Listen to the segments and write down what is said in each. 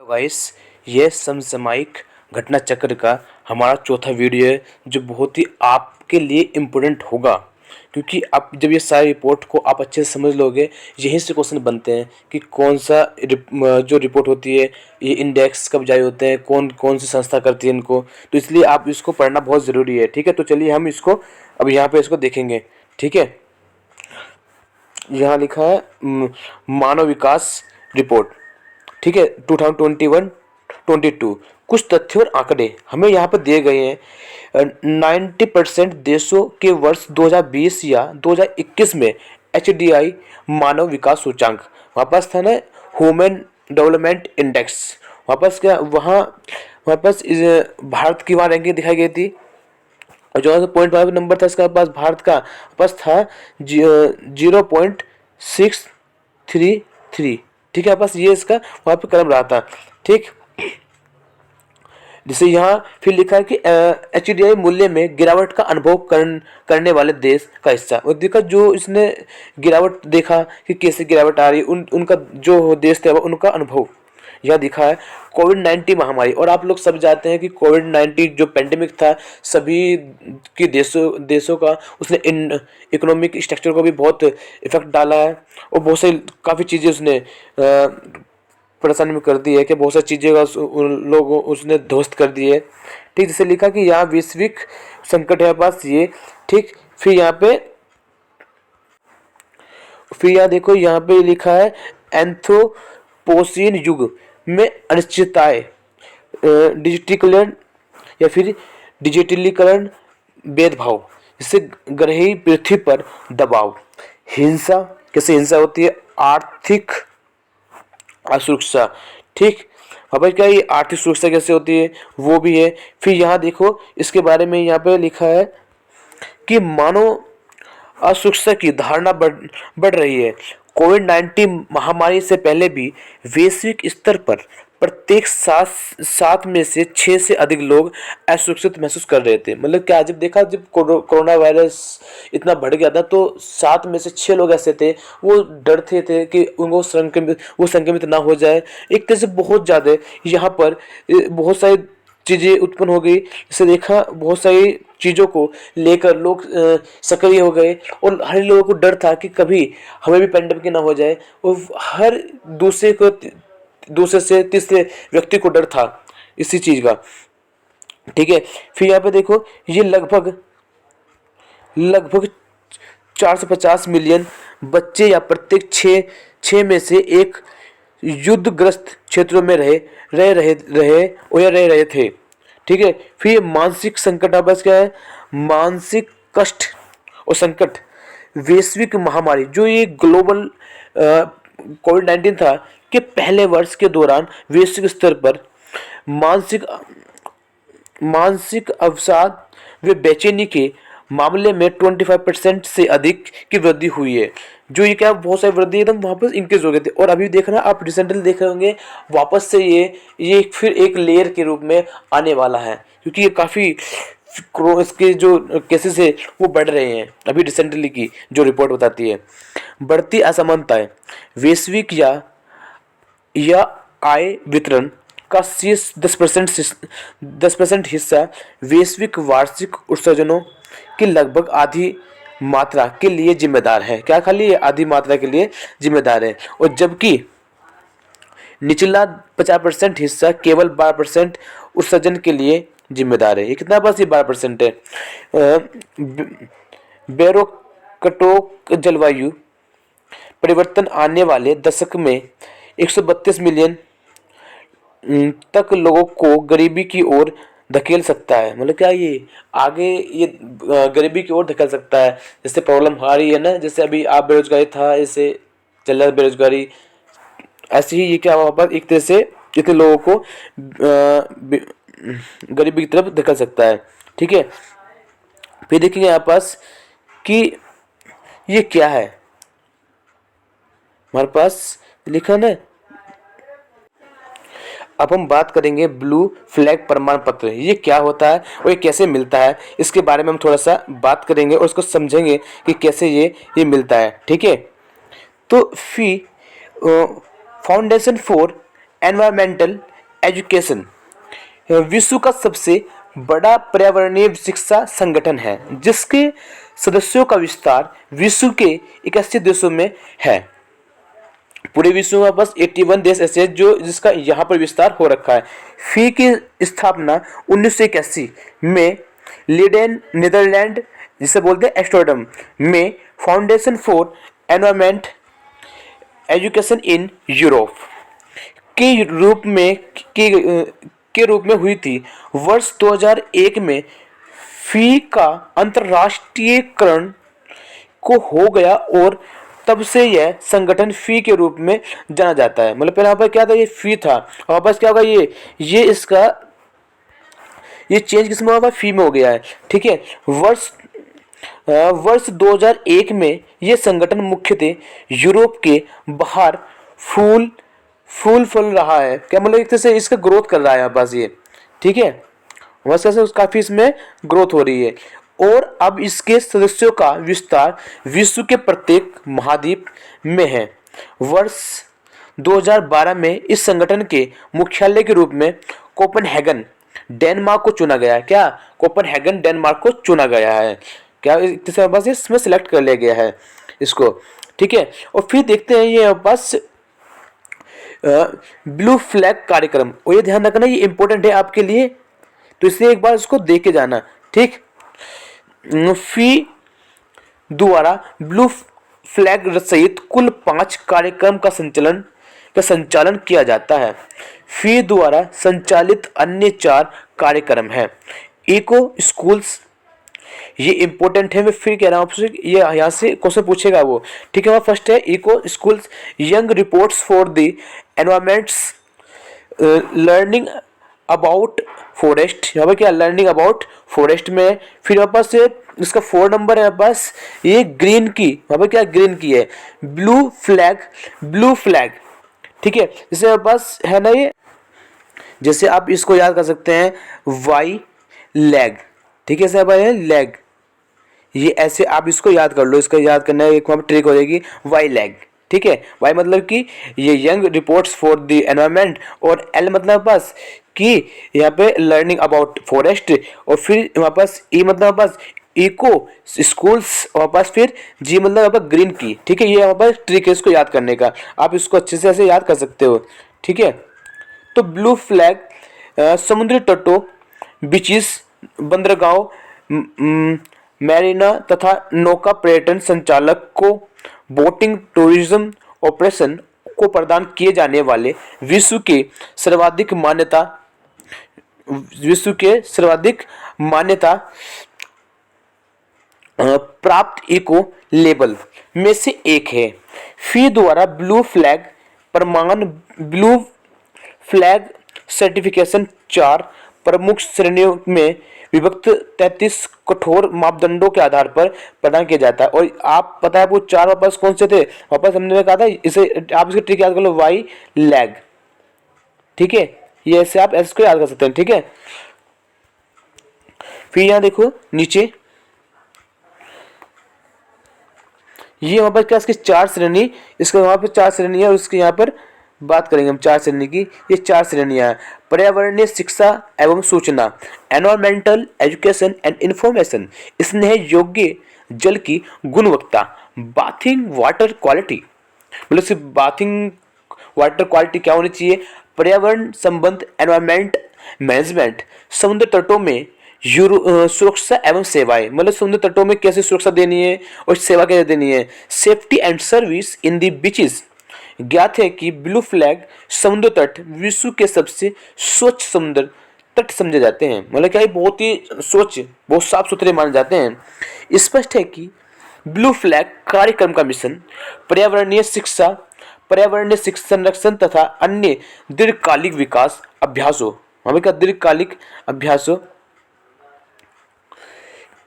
तो गाइस, ये समसामयिक घटना चक्र का हमारा चौथा वीडियो है जो बहुत ही आपके लिए इम्पोर्टेंट होगा, क्योंकि आप जब ये सारी रिपोर्ट को आप अच्छे से समझ लोगे, यहीं से क्वेश्चन बनते हैं कि कौन सा जो रिपोर्ट होती है, ये इंडेक्स कब जारी होते हैं, कौन कौन सी संस्था करती है इनको। तो इसलिए आप इसको पढ़ना बहुत ज़रूरी है। ठीक है, तो चलिए हम इसको अब यहाँ पे इसको देखेंगे। ठीक है, यहाँ लिखा है मानव विकास रिपोर्ट। ठीक है, 2021-22 कुछ तथ्य और आंकड़े हमें यहाँ पर दिए गए हैं। 90% देशों के वर्ष 2020 या 2021 में HDI मानव विकास सूचांक, वापस था ना, ह्यूमन डेवलपमेंट इंडेक्स, वापस क्या वहाँ वापस भारत की वहाँ रैंकिंग दिखाई गई थी। और जो पॉइंट फाइव नंबर था इसका पास भारत का पास था 0.633। ठीक है, बस ये इसका वहाँ पे कलम रहा था। ठीक, जिसे यहाँ फिर लिखा है कि HDI मूल्य में गिरावट का अनुभव करने वाले देश का हिस्सा। और देखा जो इसने गिरावट देखा कि कैसे गिरावट आ रही, उनका जो देश थे उनका अनुभव यह दिखा है। कोविड-19 महामारी, और आप लोग सब जानते हैं कि कोविड-19 जो पेंडेमिक था सभी की देशों का उसने इकोनॉमिक स्ट्रक्चर को भी बहुत इफेक्ट डाला है, और बहुत सारी काफ़ी चीज़ें उसने परेशानी में कर दी है कि बहुत सारी चीज़ें का लोगों उसने ध्वस्त कर दी है। ठीक, जैसे लिखा कि यहाँ वैश्विक संकट है पास ये। ठीक, फिर यहाँ देखो, यहाँ पे लिखा है एंथ्रोपोसीन युग में अनिश्चितताएं, डिजिटलीकरण या फिर डिजिटलीकरण, भेदभाव, जिससे ग्रही पृथ्वी पर दबाव, हिंसा, कैसे हिंसा होती है, आर्थिक असुरक्षा। ठीक, अब क्या ये आर्थिक सुरक्षा कैसे होती है वो भी है। फिर यहाँ देखो इसके बारे में यहाँ पे लिखा है कि मानव असुरक्षा की धारणा बढ़ रही है। कोविड-19 महामारी से पहले भी वैश्विक स्तर पर प्रत्येक सात में से 6 से अधिक लोग असुरक्षित महसूस कर रहे थे। मतलब क्या, जब देखा जब कोरोना वायरस इतना बढ़ गया था तो 7 में से 6 लोग ऐसे थे वो डरते थे कि उनको संक्रमित ना हो जाए। एक तरह से बहुत ज़्यादा यहाँ पर बहुत सारी चीज़ें उत्पन्न हो गई। जैसे देखा बहुत सारी चीज़ों को लेकर लोग सक्रिय हो गए, और हर लोगों को डर था कि कभी हमें भी पेंडेमिक ना हो जाए, और हर दूसरे से तीसरे व्यक्ति को डर था इसी चीज़ का। ठीक है, फिर यहाँ पे देखो ये लगभग 450 मिलियन बच्चे या प्रत्येक छः में से एक युद्धग्रस्त क्षेत्रों में रह रहे थे। ठीक है, फिर मानसिक संकट बस क्या है, मानसिक कष्ट और संकट, वैश्विक महामारी जो ये ग्लोबल कोविड-19 था कि पहले वर्ष के दौरान वैश्विक स्तर पर मानसिक अवसाद व बेचैनी के मामले में 25% से अधिक की वृद्धि हुई है। जो ये क्या बहुत सारी वृद्धि एकदम वापस इंक्रीज हो गए थे, और अभी देखना आप रिसेंटली देख रहे होंगे वापस से ये फिर एक लेयर के रूप में आने वाला है, क्योंकि ये काफ़ी इसके जो केसेस है वो बढ़ रहे हैं। अभी रिसेंटली की जो रिपोर्ट बताती है बढ़ती असमानताएं, वैश्विक या आय वितरण का शीर्ष 10% हिस्सा वैश्विक वार्षिक उत्सर्जनों की लगभग आधी मात्रा के लिए जिम्मेदार है। क्या खाली आधी मात्रा के लिए जिम्मेदार है, और जबकि निचला 50% हिस्सा केवल 12% उत्सर्जन के लिए जिम्मेदार है। ये कितना बस ये 12% है। बेरोकटोक जलवायु परिवर्तन आने वाले दशक में 132 मिलियन तक लोगों को गरीबी की ओर धकेल सकता है। मतलब क्या ये आगे ये गरीबी की ओर धकेल सकता है। जैसे प्रॉब्लम आ रही है ना, जैसे अभी आप बेरोजगारी था, ऐसे चल रहा है बेरोजगारी, ऐसे ही ये क्या वहाँ पर एक तरह से इतने लोगों को गरीबी की तरफ धकेल सकता है। ठीक है, फिर देखेंगे यहाँ पास कि ये क्या है, हमारे पास लिखा ना। अब हम बात करेंगे ब्लू फ्लैग प्रमाण पत्र, ये क्या होता है और ये कैसे मिलता है, इसके बारे में हम थोड़ा सा बात करेंगे और इसको समझेंगे कि कैसे ये मिलता है। ठीक है, तो फी फाउंडेशन फॉर एनवायरमेंटल एजुकेशन विश्व का सबसे बड़ा पर्यावरणीय शिक्षा संगठन है, जिसके सदस्यों का विस्तार विश्व के 81 देशों में है। पूरे विश्व में बस 81 देश ऐसे हैं जो जिसका यहाँ पर विस्तार हो रखा है। फी की स्थापना 1981 में लीडेन, नीदरलैंड, जिसे बोलते हैं एम्स्टर्डम में foundation for environment education in Europe के रूप में हुई थी। वर्ष 2001 में फी का अंतर्राष्ट्रीयकरण को हो गया और तब से यह संगठन फी के रूप में जाना जाता है। मतलब पहले यहाँ पर क्या था, ये फी था, और वापस क्या होगा, ये चेंज किसमें होगा, फी में हो गया है। ठीक है, वर्ष 2001 में यह संगठन मुख्यतः यूरोप के बाहर फूल फल रहा है। क्या मतलब एक तरह से इसका ग्रोथ कर रहा है बस ये। ठीक है, वैसे से काफी इसमें ग्रोथ हो रही है और अब इसके सदस्यों का विस्तार विश्व के प्रत्येक महाद्वीप में है। वर्ष 2012 में इस संगठन के मुख्यालय के रूप में कोपेनहेगन, डेनमार्क को चुना गया है। क्या कोपेनहेगन, डेनमार्क को चुना गया है। क्या बस इसमें सिलेक्ट कर लिया गया है इसको। ठीक है, और फिर देखते हैं ये बस ब्लू फ्लैग कार्यक्रम, और ये ध्यान रखना ये इंपॉर्टेंट है आपके लिए, तो इसलिए एक बार इसको देख के जाना। ठीक, फी द्वारा ब्लू फ्लैग सहित कुल 5 कार्यक्रम का संचालन किया जाता है। फी द्वारा संचालित अन्य 4 कार्यक्रम हैं। इको स्कूल्स, ये इंपॉर्टेंट है, मैं फिर कह रहा हूँ आपसे, ये यहाँ से क्वेश्चन पूछेगा वो। ठीक है, फर्स्ट है eco schools, young reports for the environments, learning about forest, यहाँ पर क्या लर्निंग अबाउट फॉरेस्ट में। फिर यहाँ पास इसका 4 नंबर है बस ये ग्रीन की, यहाँ पर क्या ग्रीन की है, ब्लू फ्लैग। ठीक है, जैसे यहाँ पास है ना ये, जैसे आप इसको याद कर सकते हैं वाई लैग। ठीक है, सब है लैग, ये ऐसे आप इसको याद कर लो, इसका याद करना एक वहाँ पर ट्रिक हो जाएगी, वाई लैग। ठीक है, वाई मतलब कि ये young reports for the environment, और एल मतलब बस कि यहाँ पे लर्निंग अबाउट फॉरेस्ट, और फिर वहाँ पास ई मतलब बस इको स्कूल्स, और पास फिर जी मतलब यहाँ पर ग्रीन की। ठीक है, ये यहाँ पर ट्रिक है इसको याद करने का, आप इसको अच्छे से ऐसे याद कर सकते हो। ठीक है, तो ब्लू फ्लैग समुद्री तटों, बीचेस, बंदरगाहों, मैरीना तथा नौका पर्यटन संचालक को बोटिंग टूरिज्म ऑपरेशन को प्रदान किए जाने वाले विश्व के सर्वाधिक मान्यता प्राप्त इको लेबल में से एक है। फी द्वारा ब्लू फ्लैग सर्टिफिकेशन 4 प्रमुख श्रेणियों में विभक्त 33 कठोर मापदंडों के आधार पर प्रदान किया जाता है। और आप पता है वो 4 वापस कौन से थे, वापस हमने कहा था इसे आप इसके ट्रिक याद कर लो, वाई लैग। ठीक है, ये ऐसे आप इसको याद कर सकते हैं। ठीक है, फिर यहाँ देखो नीचे ये वहां पर क्या इसकी 4 श्रेणी, इसका वहां पर 4 श्रेणी है और उसके यहाँ पर बात करेंगे हम 4 श्रेणी की। ये 4 श्रेणियां हैं, पर्यावरणीय शिक्षा एवं सूचना, एनवायरमेंटल एजुकेशन एंड इंफॉर्मेशन, स्नेह योग्य जल की गुणवत्ता, बाथिंग वाटर क्वालिटी, मतलब सिर्फ बाथिंग वाटर क्वालिटी क्या होनी चाहिए, पर्यावरण संबंध एनवायरमेंट मैनेजमेंट, समुद्र तटों में सुरक्षा एवं सेवाएं, मतलब समुद्र तटों में कैसे सुरक्षा देनी है और सेवा कैसे देनी है, safety and service in the beaches. ज्ञात है कि ब्लू फ्लैग समुद्र तट विश्व के सबसे स्वच्छ समुद्र तट समझे जाते हैं, मतलब क्या बहुत ही स्वच्छ, बहुत साफ सुथरे माने जाते हैं। स्पष्ट है कि ब्लू फ्लैग कार्यक्रम का मिशन पर्यावरणीय संरक्षण तथा अन्य दीर्घकालिक विकास अभ्यासों, हमें क्या दीर्घकालिक अभ्यासों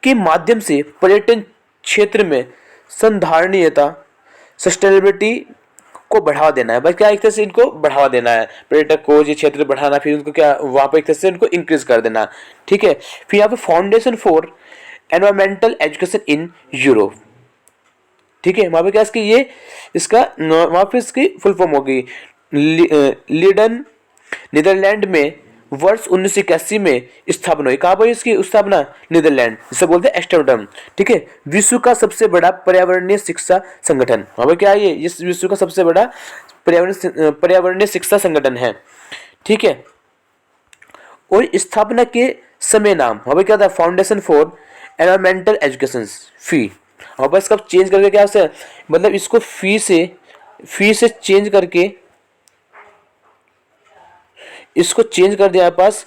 के माध्यम से पर्यटन क्षेत्र में संधारणीयता, सस्टेनेबिलिटी को बढ़ावा देना है। बस क्या एक तरह से इनको बढ़ावा देना है, पर्यटक को ये क्षेत्र बढ़ाना, फिर उनको क्या वहाँ पर एक तरह से इनको इंक्रीज कर देना। ठीक है, फिर यहाँ पे foundation for environmental education in Europe. ठीक है, वहाँ पे क्या इसकी ये इसका वहाँ पे इसकी फुल फॉर्म होगी लीडन नीदरलैंड में वर्ष 1981 में स्थापना हुई। कहाँ पर इसकी स्थापना? नीदरलैंड, जिसे बोलते हैं एम्स्टर्डम। ठीक है। विश्व का सबसे बड़ा पर्यावरणीय शिक्षा संगठन, वहाँ पर क्या है ये विश्व का सबसे बड़ा पर्यावरणीय शिक्षा संगठन है। ठीक है। और स्थापना के समय नाम वहाँ पर क्या था? फाउंडेशन फॉर एनवायरमेंटल एजुकेशन, फी। और बस कब चेंज करके क्या से, मतलब इसको फी से चेंज करके इसको चेंज कर दिया पास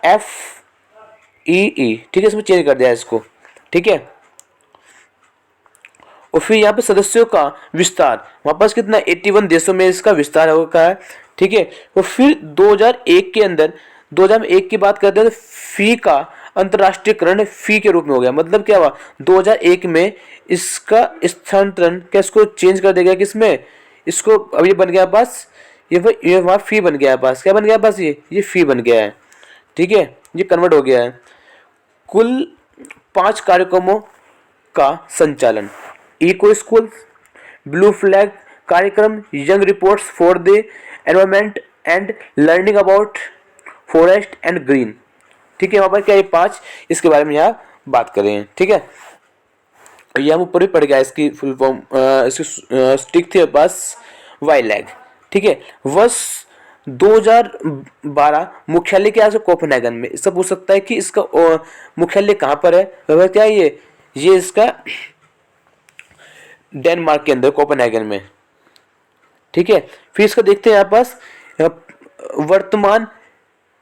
FEE। ठीक है, इसमें चेंज कर दिया इसको। ठीक है। और फिर यहाँ पे सदस्यों का विस्तार वापस कितना 81 देशों में इसका विस्तार होगा है। ठीक है। और फिर 2001 के अंदर 2001 की बात करते हैं तो फी का अंतर्राष्ट्रीयकरण फी के रूप में हो गया। मतलब क्या हुआ 2001 में इसका स्थानांतरण क्या इसको चेंज कर देगा किसमें, इसको अब ये बन गया पास ये वहाँ फी बन गया है पास। क्या बन गया पास? ये फी बन गया है। ठीक है, ये कन्वर्ट हो गया है। कुल 5 कार्यक्रमों का संचालन, इको स्कूल, ब्लू फ्लैग कार्यक्रम, young reports for the environment and learning about forest and green. ठीक है, वहाँ पर क्या ये 5 इसके बारे में यहाँ बात कर रहे हैं। ठीक है, ये हम ऊपर भी पढ़ गया इसकी फुल फॉर्म, इसकी स्टिक थी पास वाईलैग। ठीक है। वर्ष 2012 मुख्यालय क्या है कोपेनहेगन में। इससे पूछ सकता है कि इसका मुख्यालय कहाँ पर है, वह क्या है ये इसका डेनमार्क के अंदर कोपेनहेगन में। ठीक है। फिर इसका देखते हैं यहाँ पास वर्तमान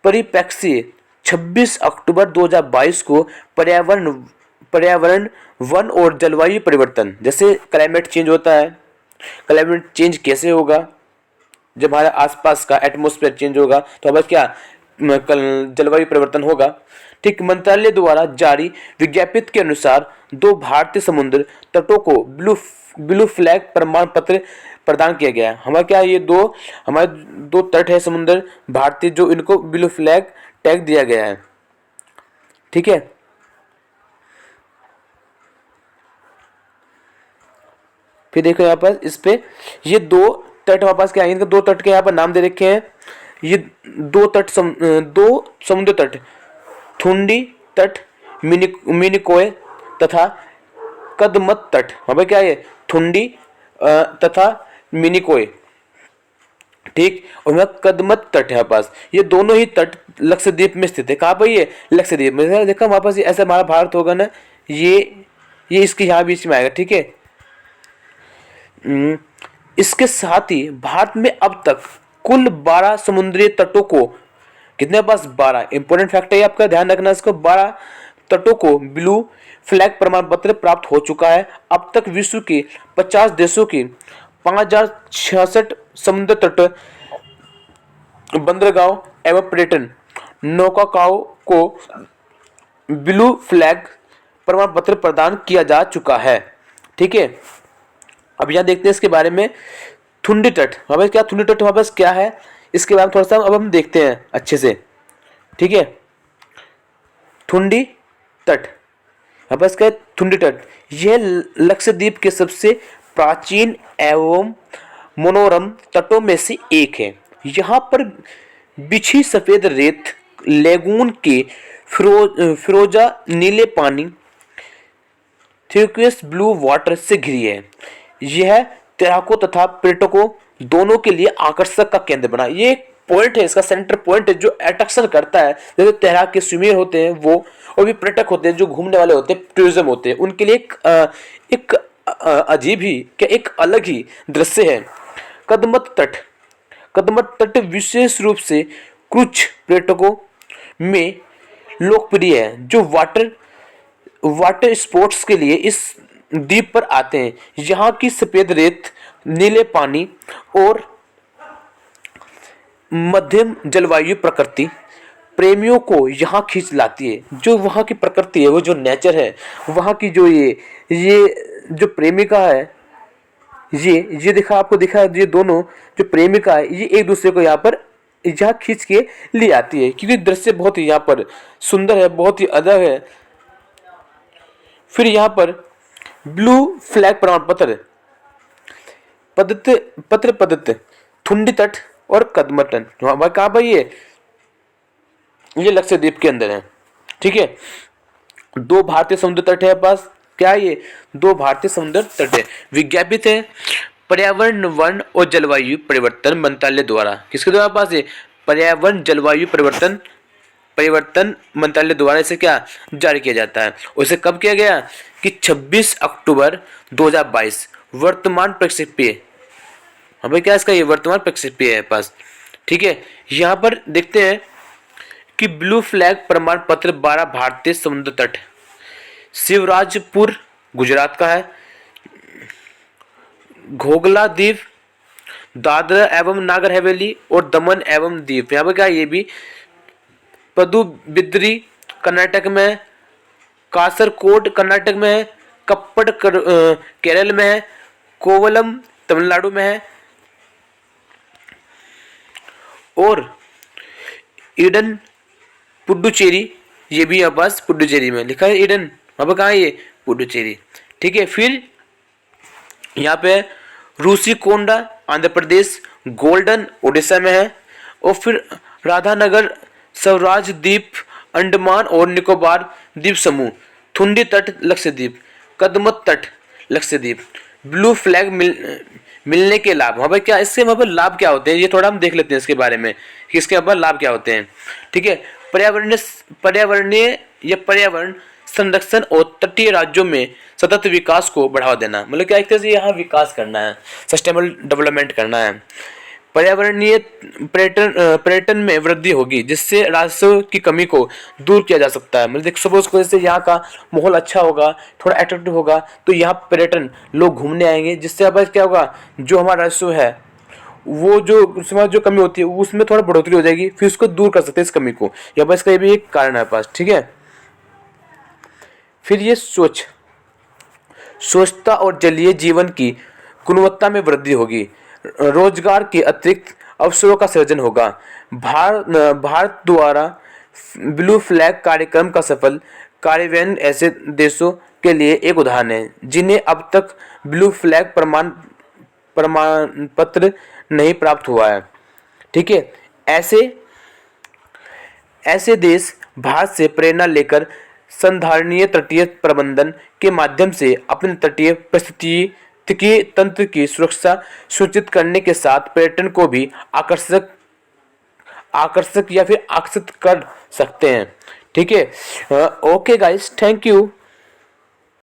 परिप्रेक्ष्य 26 अक्टूबर 2022 को पर्यावरण वन और जलवायु परिवर्तन, जैसे क्लाइमेट चेंज होता है, क्लाइमेट चेंज कैसे होगा जब हमारे आसपास का एटमॉस्फेयर चेंज होगा तो अब क्या जलवायु परिवर्तन होगा। ठीक, मंत्रालय द्वारा जारी विज्ञप्ति के अनुसार 2 भारतीय समुद्र तटों को ब्लू फ्लैग प्रमाण पत्र प्रदान किया गया है। हमारा क्या ये हमारे 2 तट है समुद्र भारतीय, जो इनको ब्लू फ्लैग टैग दिया गया है। ठीक है। फिर देखो यहाँ पर इस पे ये 2 तट हमारे पास क्या है, इनके 2 तट के यहाँ पर नाम दे रखे हैं। ये 2 समुद्र तट, थुंडी तट, मिनिकोय तथा कदमत तट। वहां पर क्या है थुंडी तथा मिनिकोय। ठीक, और वह कदमत तट है पास। ये दोनों ही तट लक्षद्वीप में स्थित है। कहाँ पर ये लक्षद्वीप में। देखा वहां पास ऐसा हमारा भारत होगा ना, ये इसके यहाँ बीच में आएगा। ठीक है। इसके साथ ही भारत में अब तक कुल 12 समुद्री तटों को, कितने पास 12, इंपोर्टेंट फैक्ट है आपका ध्यान रखना इसको, 12 तटों को ब्लू फ्लैग प्रमाण पत्र प्राप्त हो चुका है। अब तक विश्व के 50 देशों की 5066 समुद्र तट, बंदरगाह एवं पर्यटन नौकाओं को ब्लू फ्लैग प्रमाण पत्र प्रदान किया जा चुका है। ठीक है। अब यहाँ देखते हैं इसके बारे में थुंडी तट, वहाँ क्या थुंडी तट वहाँ पास क्या है इसके बारे में थोड़ा सा अब हम देखते हैं अच्छे से। ठीक है। थुंडी तट यहाँ पास क्या है, थुंडी तट यह लक्षद्वीप के सबसे प्राचीन एवं मनोरम तटों में से एक है। यहाँ पर बिछी सफेद रेत लेगून के फिरोजा नीले पानी थर्कोइज ब्लू वाटर से घिरी है। यह तैराकों तथा पर्यटकों दोनों के लिए आकर्षक का केंद्र बना। ये एक पॉइंट है, इसका सेंटर पॉइंट है जो अट्रैक्शन करता है। जैसे तैराक के स्विमर होते हैं वो, और भी पर्यटक होते हैं जो घूमने वाले होते हैं, टूरिज्म होते हैं, उनके लिए एक अजीब ही क्या एक अलग ही दृश्य है। कदमत तट विशेष रूप से क्रूज पर्यटकों में लोकप्रिय है जो वाटर स्पोर्ट्स के लिए इस द्वीप पर आते हैं। यहाँ की सफेद रेत, नीले पानी और मध्यम जलवायु प्रकृति प्रेमियों को यहाँ खींच लाती है। जो वहाँ की प्रकृति है, वो जो नेचर है, वहाँ की जो ये जो प्रेमिका है, ये दिखा आपको दिखा, ये दोनों जो प्रेमिका है ये एक दूसरे को यहाँ खींच के ले आती है, क्योंकि दृश्य बहुत ही यहाँ पर सुंदर है, बहुत ही अलग है। फिर यहाँ पर ब्लू फ्लैग प्रमाण पत्र थुंडी तट और कदमतन। भाई कहाँ भाई ये लक्षद्वीप के अंदर है। ठीक है, 2 भारतीय समुद्र तट है पास। क्या है ये? 2 भारतीय समुद्र तट है। विज्ञापित है पर्यावरण वन और जलवायु परिवर्तन मंत्रालय द्वारा। किसके द्वारा पास है? पर्यावरण जलवायु परिवर्तन मंत्रालय द्वारा इसे क्या जारी किया जाता है। उसे कब किया गया कि 26 अक्टूबर 2022। वर्तमान प्रक्षेप्य, हाँ भाई क्या इसका ये वर्तमान प्रक्षेप्य है पास। ठीक है, यहाँ पर देखते हैं कि ब्लू फ्लैग प्रमाण पत्र 12 भारतीय समुद्र तट, शिवराजपुर गुजरात का है, घोगला द्वीप, दादरा एवं नागर हवेली और दमन एवं द्वीप, यहाँ पर क्या ये भी पदुबिद्री कर्नाटक में है, कासरकोड कर्नाटक में है, कप्पड़ केरल में है, कोवलम तमिलनाडु में है और ईडन पुडुचेरी, ये भी यहाँ पास पुडुचेरी में लिखा है ईडन, वहाँ पर कहाँ है ये? पुडुचेरी। ठीक है, फिर यहाँ पे रूसी कोंडा आंध्र प्रदेश, गोल्डन उड़ीसा में है और फिर राधानगर स्वराज द्वीप अंडमान और निकोबार द्वीप समूह, थुंडी तट लक्षद्वीप, कदमत तट लक्षद्वीप। ब्लू फ्लैग मिलने के लाभ, वहाँ पर क्या इससे वहाँ पर लाभ क्या होते हैं ये थोड़ा हम देख लेते हैं इसके बारे में कि इसके वहाँ पर लाभ क्या होते हैं। ठीक है, पर्यावरणीय या पर्यावरण संरक्षण और तटीय राज्यों में सतत विकास को बढ़ावा देना, मतलब क्या एक तरह से यहाँ विकास करना है, सस्टेनेबल डेवलपमेंट करना है। पर्यावरणीय पर्यटन में वृद्धि होगी जिससे राजस्व की कमी को दूर किया जा सकता है। मतलब सपोज को जैसे यहाँ का माहौल अच्छा होगा, थोड़ा अट्रैक्टिव होगा, तो यहाँ पर्यटन लोग घूमने आएंगे, जिससे अब क्या होगा, जो हमारा राजस्व है वो जो उसमें जो कमी होती है उसमें थोड़ा बढ़ोतरी हो जाएगी, फिर उसको दूर कर सकते हैं इस कमी को। यहाँ पर इसका ये भी एक कारण है पास। ठीक है, फिर ये स्वच्छता और जलीय जीवन की गुणवत्ता में वृद्धि होगी, रोजगार के अतिरिक्त अवसरों का सृजन होगा। भारत द्वारा ब्लू फ्लैग कार्यक्रम का सफल कार्यान्वयन ऐसे देशों के लिए एक उदाहरण है जिन्हें अब तक ब्लू फ्लैग प्रमाण पत्र नहीं प्राप्त हुआ है। ठीक है, ऐसे देश भारत से प्रेरणा लेकर संधारणीय तटीय प्रबंधन के माध्यम से अपने तटीय पारिस्थितिकी तंत्र की सुरक्षा सुनिश्चित करने के साथ पर्यटन को भी आकर्षक या फिर आकर्षित कर सकते हैं। ठीक है, ओके गाइस, थैंक यू।